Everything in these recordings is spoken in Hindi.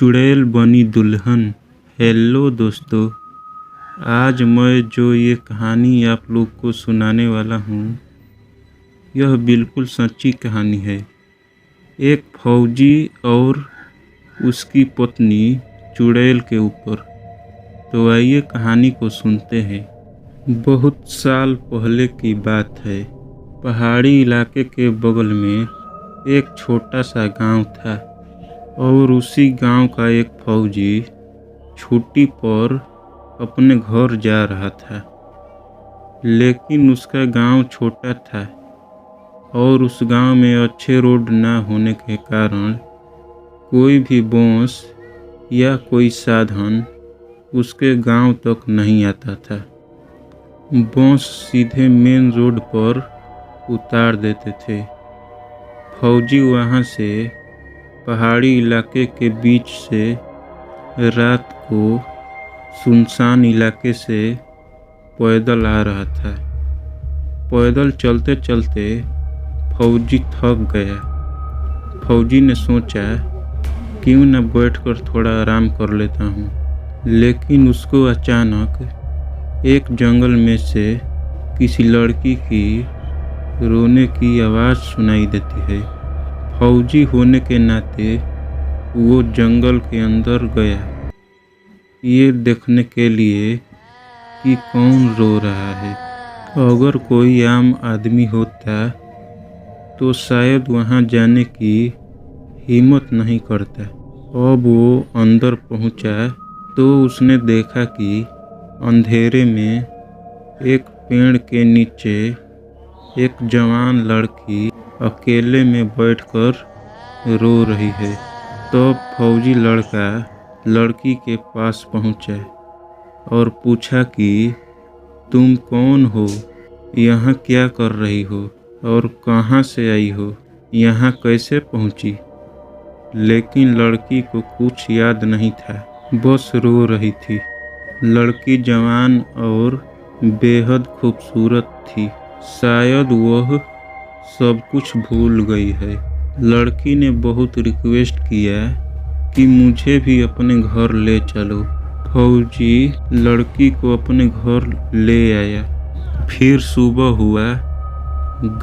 चुड़ैल बनी दुल्हन। हेलो दोस्तों, आज मैं जो ये कहानी आप लोग को सुनाने वाला हूँ, यह बिल्कुल सच्ची कहानी है। एक फौजी और उसकी पत्नी चुड़ैल के ऊपर। तो आइए कहानी को सुनते हैं। बहुत साल पहले की बात है। पहाड़ी इलाके के बगल में एक छोटा सा गांव था और उसी गांव का एक फौजी छुट्टी पर अपने घर जा रहा था। लेकिन उसका गांव छोटा था और उस गांव में अच्छे रोड न होने के कारण कोई भी बस या कोई साधन उसके गांव तक नहीं आता था। बस सीधे मेन रोड पर उतार देते थे। फौजी वहां से पहाड़ी इलाके के बीच से रात को सुनसान इलाके से पैदल आ रहा था। पैदल चलते चलते फौजी थक गया। फौजी ने सोचा क्यों न बैठकर थोड़ा आराम कर लेता हूँ। लेकिन उसको अचानक एक जंगल में से किसी लड़की की रोने की आवाज़ सुनाई देती है। फौजी होने के नाते वो जंगल के अंदर गया ये देखने के लिए कि कौन रो रहा है। अगर कोई आम आदमी होता तो शायद वहाँ जाने की हिम्मत नहीं करता। अब वो अंदर पहुँचा तो उसने देखा कि अंधेरे में एक पेड़ के नीचे एक जवान लड़की अकेले में बैठकर रो रही है। तब फौजी लड़का लड़की के पास पहुंचा और पूछा कि तुम कौन हो, यहाँ क्या कर रही हो और कहाँ से आई हो, यहाँ कैसे पहुंची। लेकिन लड़की को कुछ याद नहीं था, बस रो रही थी। लड़की जवान और बेहद खूबसूरत थी। शायद वह सब कुछ भूल गई है। लड़की ने बहुत रिक्वेस्ट किया कि मुझे भी अपने घर ले चलो। फौजी लड़की को अपने घर ले आया। फिर सुबह हुआ।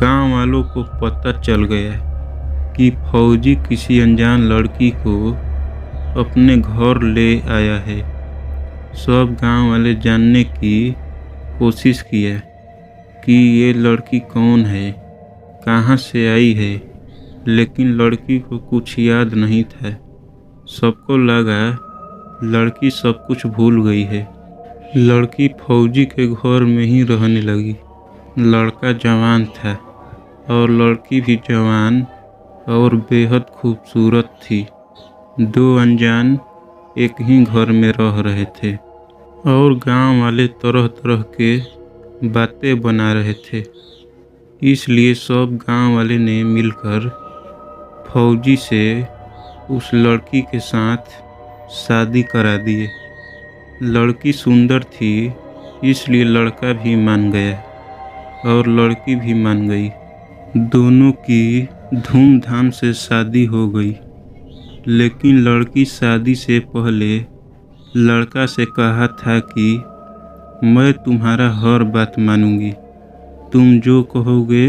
गांव वालों को पता चल गया कि फौजी किसी अनजान लड़की को अपने घर ले आया है। सब गांव वाले जानने की कोशिश किया कि ये लड़की कौन है, कहाँ से आई है। लेकिन लड़की को कुछ याद नहीं था। सबको लगा लड़की सब कुछ भूल गई है। लड़की फौजी के घर में ही रहने लगी। लड़का जवान था और लड़की भी जवान और बेहद खूबसूरत थी। दो अनजान एक ही घर में रह रहे थे और गांव वाले तरह तरह के बातें बना रहे थे। इसलिए सब गांव वाले ने मिलकर फौजी से उस लड़की के साथ शादी करा दिए। लड़की सुंदर थी इसलिए लड़का भी मान गया और लड़की भी मान गई। दोनों की धूमधाम से शादी हो गई। लेकिन लड़की शादी से पहले लड़का से कहा था कि मैं तुम्हारा हर बात मानूंगी, तुम जो कहोगे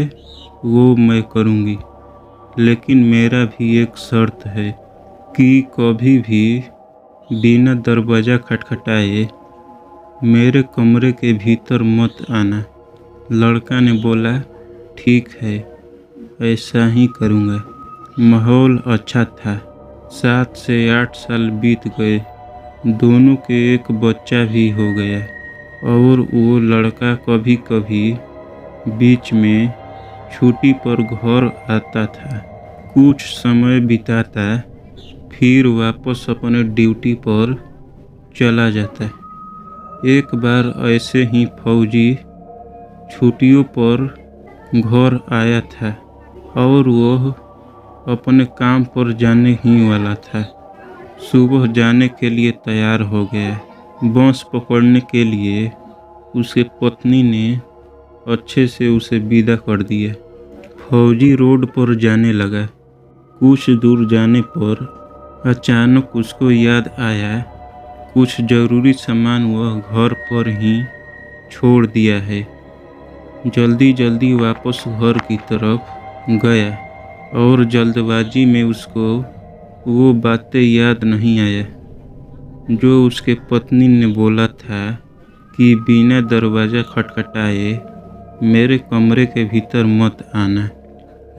वो मैं करूंगी। लेकिन मेरा भी एक शर्त है कि कभी भी बिना दरवाज़ा खटखटाए मेरे कमरे के भीतर मत आना। लड़का ने बोला ठीक है, ऐसा ही करूँगा। माहौल अच्छा था। 7 से 8 साल बीत गए। दोनों के एक बच्चा भी हो गया और वो लड़का कभी कभी बीच में छुट्टी पर घर आता था। कुछ समय बिताता फिर वापस अपने ड्यूटी पर चला जाता। एक बार ऐसे ही फौजी छुट्टियों पर घर आया था और वह अपने काम पर जाने ही वाला था। सुबह जाने के लिए तैयार हो गया। बस पकड़ने के लिए उसके पत्नी ने अच्छे से उसे विदा कर दिया। फौजी रोड पर जाने लगा। कुछ दूर जाने पर अचानक उसको याद आया कुछ ज़रूरी सामान वह घर पर ही छोड़ दिया है। जल्दी जल्दी वापस घर की तरफ गया और जल्दबाजी में उसको वो बातें याद नहीं आया जो उसके पत्नी ने बोला था कि बिना दरवाज़ा खटखटाए मेरे कमरे के भीतर मत आना।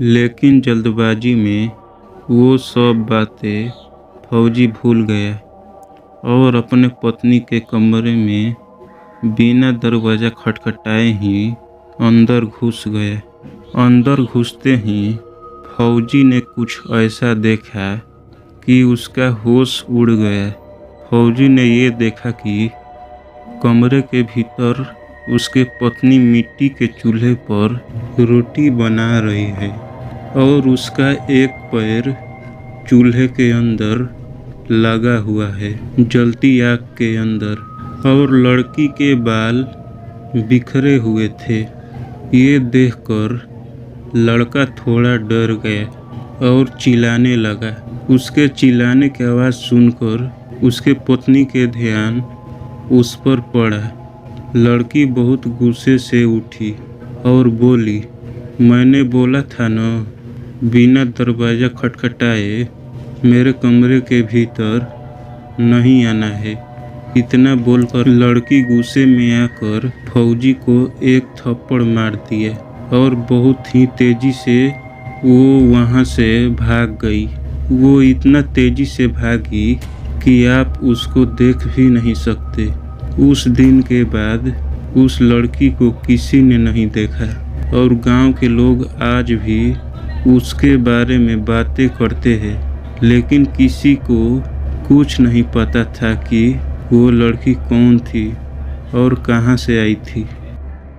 लेकिन जल्दबाजी में वो सब बातें फौजी भूल गया और अपने पत्नी के कमरे में बिना दरवाज़ा खटखटाए ही अंदर घुस गया। अंदर घुसते ही फौजी ने कुछ ऐसा देखा कि उसका होश उड़ गया। फौजी ने ये देखा कि कमरे के भीतर उसके पत्नी मिट्टी के चूल्हे पर रोटी बना रही है और उसका एक पैर चूल्हे के अंदर लगा हुआ है, जलती आग के अंदर, और लड़की के बाल बिखरे हुए थे। ये देखकर लड़का थोड़ा डर गया और चिल्लाने लगा। उसके चिल्लाने की आवाज़ सुनकर उसके पत्नी के ध्यान उस पर पड़ा। लड़की बहुत गुस्से से उठी और बोली, मैंने बोला था न, बिना दरवाज़ा खटखटाए मेरे कमरे के भीतर नहीं आना है। इतना बोलकर लड़की गुस्से में आकर फौजी को एक थप्पड़ मार दिया और बहुत ही तेज़ी से वो वहाँ से भाग गई। वो इतना तेज़ी से भागी कि आप उसको देख भी नहीं सकते। उस दिन के बाद उस लड़की को किसी ने नहीं देखा और गांव के लोग आज भी उसके बारे में बातें करते हैं, लेकिन किसी को कुछ नहीं पता था कि वो लड़की कौन थी और कहाँ से आई थी।